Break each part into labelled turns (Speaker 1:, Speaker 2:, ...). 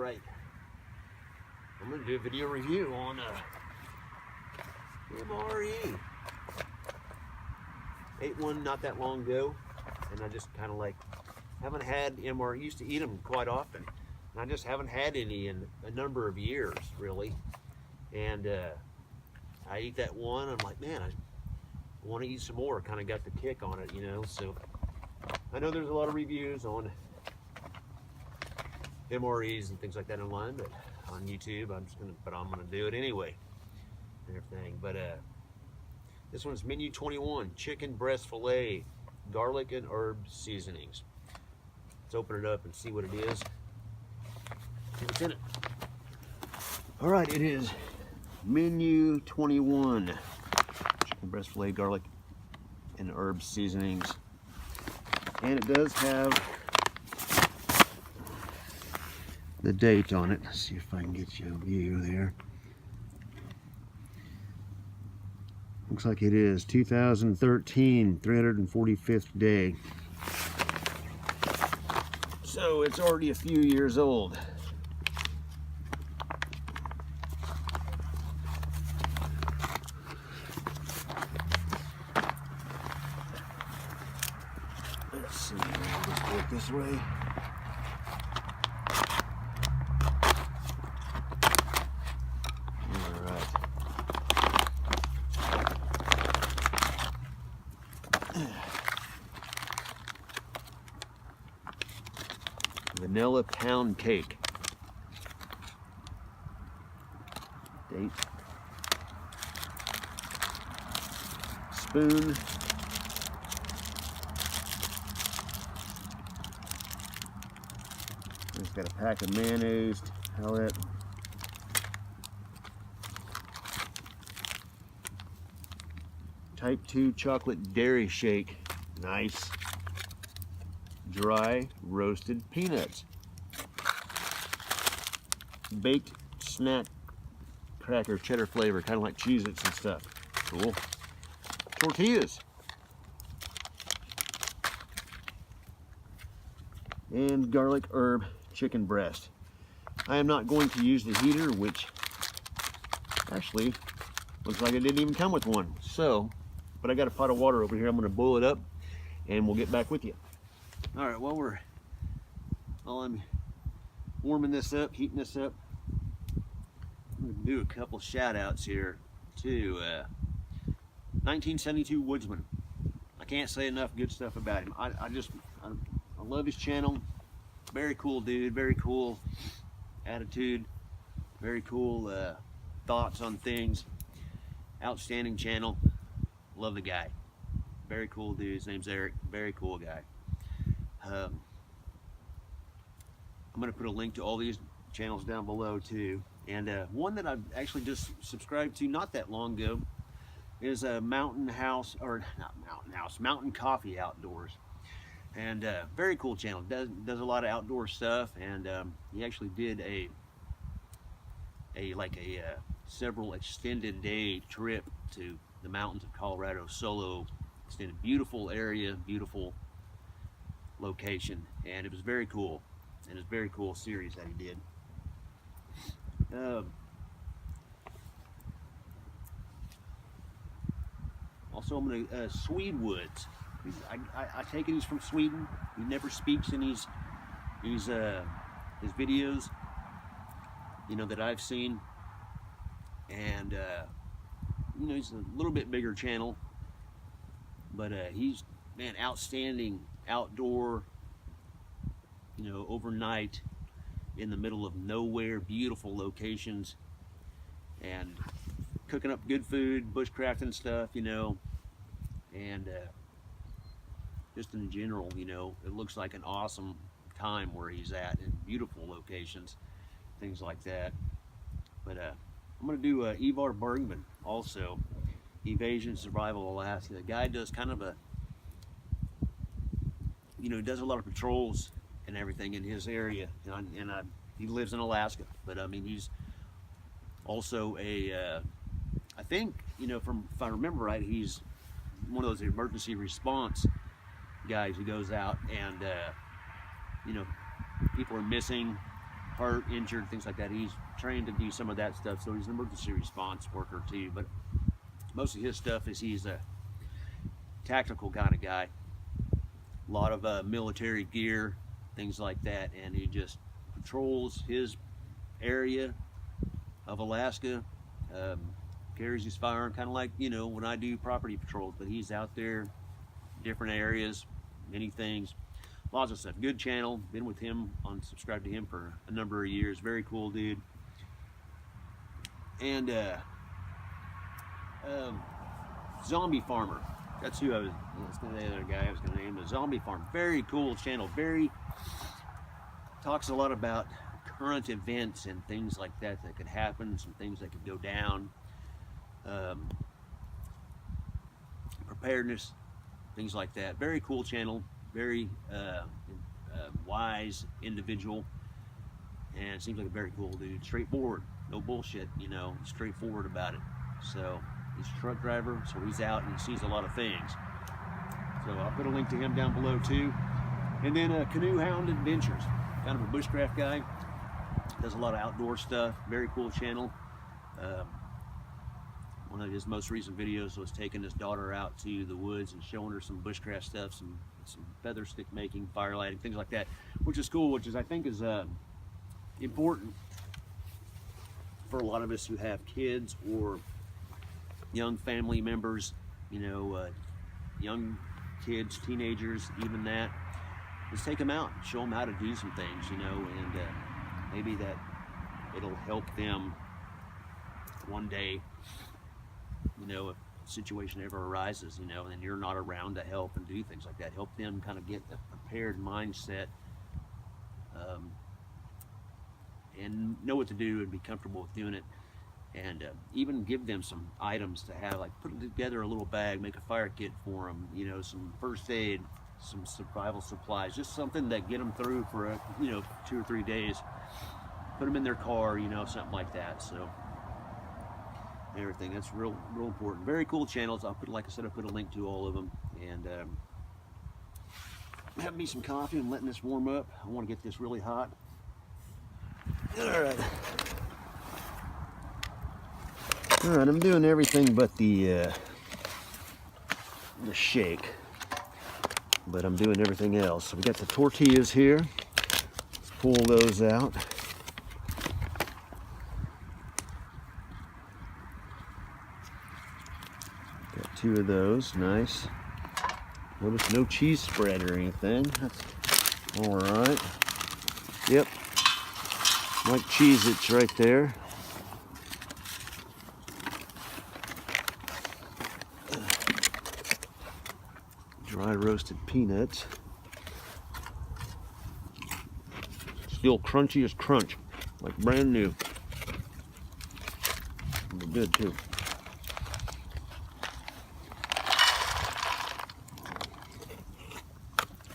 Speaker 1: right, I'm gonna do a video review on MRE. Ate one not that long ago, and I just kind of like haven't had MRE. Used to eat them quite often, and I just haven't had any in a number of years, really. And I ate that one. I'm like, man, I want to eat some more. Kind of got the kick on it, you know. So I know there's a lot of reviews on MREs and things like that online, but on YouTube, I'm gonna do it anyway and everything. But this one's menu 21, chicken breast fillet, garlic and herb seasonings. Let's open it up and see what it is. See what's in it. All right, it is menu 21, chicken breast fillet, garlic and herb seasonings, and it does have the date on it. Let's see if I can get you a view there. Looks like it is 2013, 345th day. So it's already a few years old. Let's see, let's do it this way. Vanilla pound cake. Date. Spoon. It's got a pack of mayonnaise. Palette. Type 2 chocolate dairy shake. Nice. Dry roasted peanuts. Baked snack cracker, cheddar flavor, kind of like Cheez-Its and stuff. Cool. Tortillas. And garlic herb chicken breast. I am not going to use the heater, which actually looks like it didn't even come with one. So, but I got a pot of water over here. I'm going to boil it up and we'll get back with you. All right, while I'm warming this up, heating this up, I'm gonna do a couple shout outs here to 1972 Woodsman. I can't say enough good stuff about him. I love his channel. Very cool dude, very cool attitude, very cool thoughts on things. Outstanding channel. Love the guy. Very cool dude. His name's Eric. Very cool guy. I'm going to put a link to all these channels down below too. And one that I've actually just subscribed to not that long ago is Mountaincoffee Outdoors. And very cool channel. Does a lot of outdoor stuff. And he actually did a several extended day trip to the mountains of Colorado solo. Extended, beautiful area, beautiful location, and it was very cool, and it's a very cool series that he did. Also, I'm going to Swedwoods. I take it he's from Sweden. He never speaks in his videos, you know, that I've seen, and you know, he's a little bit bigger channel, but he's, man, outstanding outdoor, you know, overnight in the middle of nowhere, beautiful locations, and cooking up good food, bushcrafting stuff, you know, and just in general, you know, it looks like an awesome time where he's at, in beautiful locations, things like that. But I'm going to do Ivarr Bergmann also, Evasion, Survival, Alaska. The guy does kind of a, you know, he does a lot of patrols and everything in his area, and he lives in Alaska, but I mean, he's also a, I think, you know, if I remember right, he's one of those emergency response guys who goes out and, you know, people are missing, hurt, injured, things like that. He's trained to do some of that stuff, so he's an emergency response worker too. But most of his stuff is he's a tactical kind of guy. A lot of military gear, things like that, and he just patrols his area of Alaska, carries his firearm, kind of like, you know, when I do property patrols, but he's out there, different areas, many things, lots of stuff. Good channel, been with him, subscribed to him for a number of years. Very cool dude. And Zombie Farmer, that's who I was, that's the other guy I was going to name, the Zombie Farmer. Very cool channel, talks a lot about current events and things like that that could happen, some things that could go down, preparedness, things like that. Very cool channel, very wise individual, and seems like a very cool dude. Straightforward, no bullshit, you know, straightforward about it. So he's a truck driver, so he's out and he sees a lot of things. So I'll put a link to him down below too. And then Canoehound Adventures, kind of a bushcraft guy, does a lot of outdoor stuff. Very cool channel. One of his most recent videos was taking his daughter out to the woods and showing her some bushcraft stuff, some feather stick making, fire lighting, things like that, which is cool, which is, I think, is important for a lot of us who have kids or young family members, you know, young kids, teenagers, even that. Let's take them out, show them how to do some things, you know, and maybe that it'll help them one day, you know, if a situation ever arises, you know, and you're not around to help and do things like that. Help them kind of get a prepared mindset, and know what to do and be comfortable with doing it. And even give them some items to have, like put together a little bag, make a fire kit for them, you know, some first aid, some survival supplies, just something that get them through for, you know, 2 or 3 days. Put them in their car, you know, something like that. So everything, that's real important. Very cool channels. I'll put, like I said, I'll put a link to all of them. And having me some coffee and letting this warm up. I want to get this really hot. All right, I'm doing everything but the shake, but I'm doing everything else. So we got the tortillas here. Let's pull those out. Got 2 of those, nice. Notice no cheese spread or anything. That's all right. Yep, like Cheez-Its right there. Dry roasted peanuts. Still crunchy as crunch, like brand new. They're good too.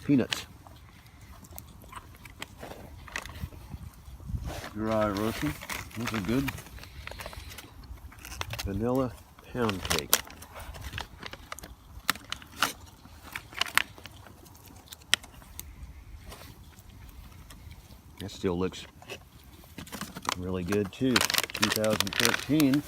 Speaker 1: Peanuts. Dry roasted. Those are good. Vanilla pound cake. That still looks really good too. 2013.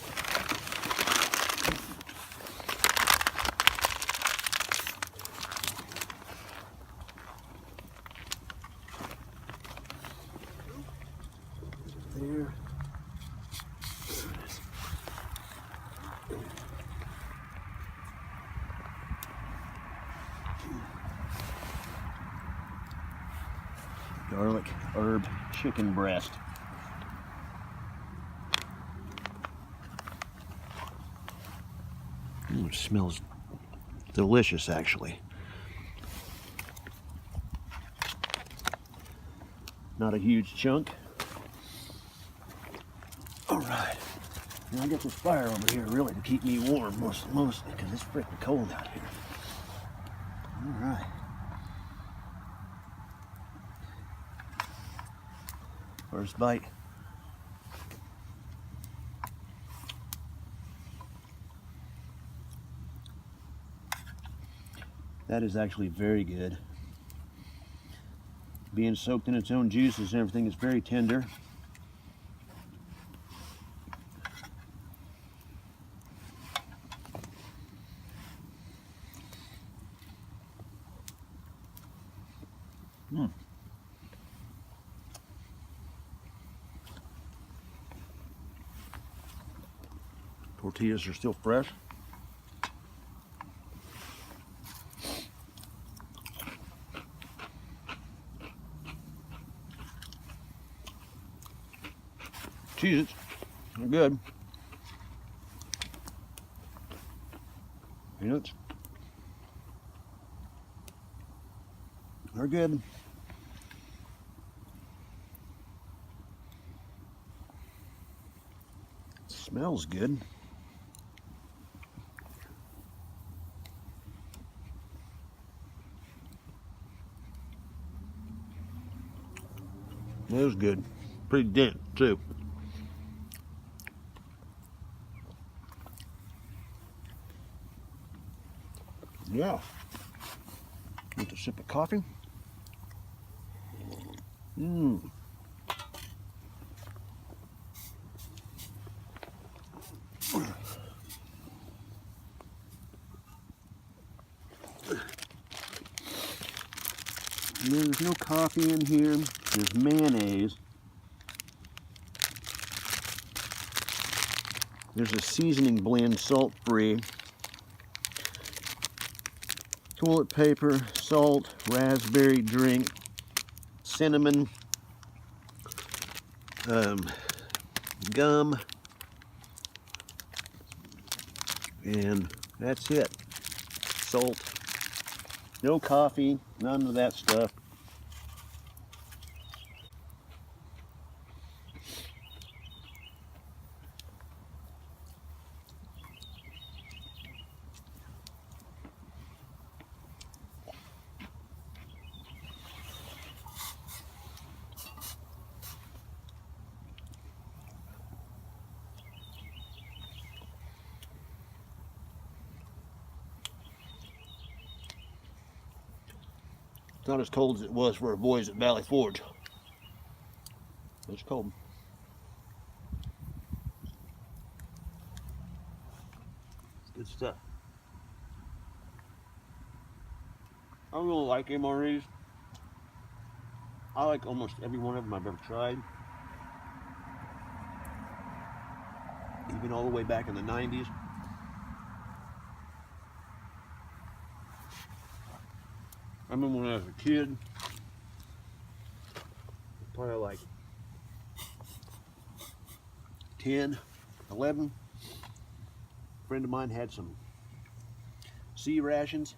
Speaker 1: There. Garlic herb chicken breast. It smells delicious, actually. Not a huge chunk. All right. Now I got this fire over here really to keep me warm, mostly because it's freaking cold out here. All right. First bite. That is actually very good. being soaked in its own juices and everything. It's very tender. Tortillas are still fresh. Cheez-Its are good. Peanuts are good. Smells good. It was good. Pretty dense too. Yeah. With a sip of coffee. There's no coffee in here. There's mayonnaise. There's a seasoning blend, salt-free. Toilet paper, salt, raspberry drink, cinnamon, gum, and that's it. Salt. No coffee, none of that stuff. It's not as cold as it was for our boys at Valley Forge. It's cold. It's good stuff. I really like MREs. I like almost every one of them I've ever tried. Even all the way back in the 90s. I remember when I was a kid, probably like 10, 11, a friend of mine had some sea rations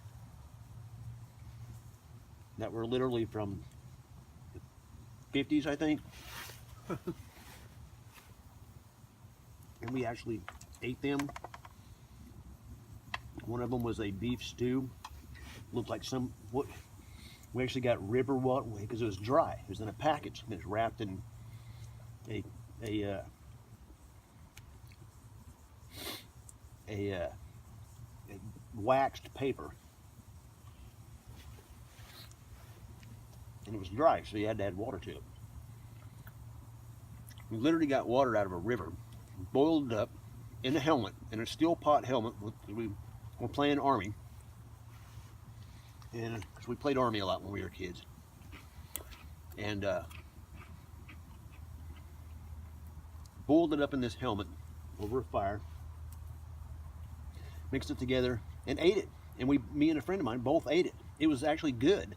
Speaker 1: that were literally from the 50s, I think. And we actually ate them. One of them was a beef stew. Looked like we actually got river water because it was dry. It was in a package and it's wrapped in a waxed paper, and it was dry, so you had to add water to it. We literally got water out of a river, boiled it up in a helmet, in a steel pot helmet. We were playing Army. And we played Army a lot when we were kids. And boiled it up in this helmet over a fire, mixed it together, and ate it. And me and a friend of mine both ate it. It was actually good.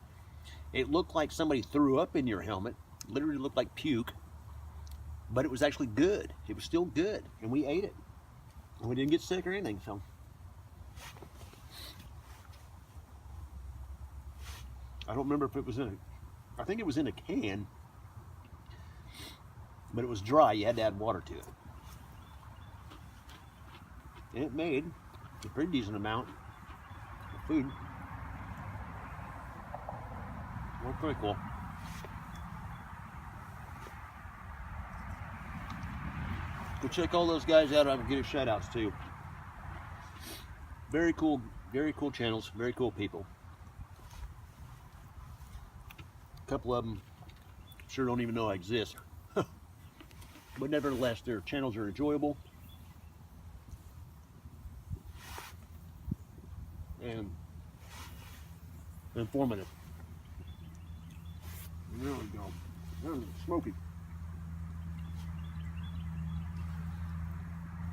Speaker 1: It looked like somebody threw up in your helmet. Literally looked like puke. But it was actually good. It was still good. And we ate it. And we didn't get sick or anything, so. I don't remember if it was I think it was in a can, but it was dry. You had to add water to it. And it made a pretty decent amount of food. Well, pretty cool. Go check all those guys out. I'm giving shout outs too. Very cool channels, very cool people. A couple of them sure don't even know I exist. But nevertheless, their channels are enjoyable and informative. There we go. Smoky.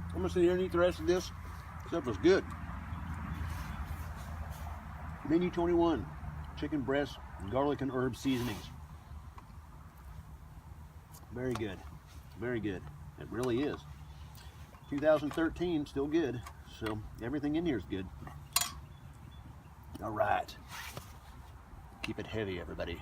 Speaker 1: I'm gonna sit here and eat the rest of this. Stuff was good. Menu 21, chicken breast, garlic and herb seasonings. Very good, very good. It really is. 2013, still good. So everything in here is good. All right. Keep it heavy, everybody.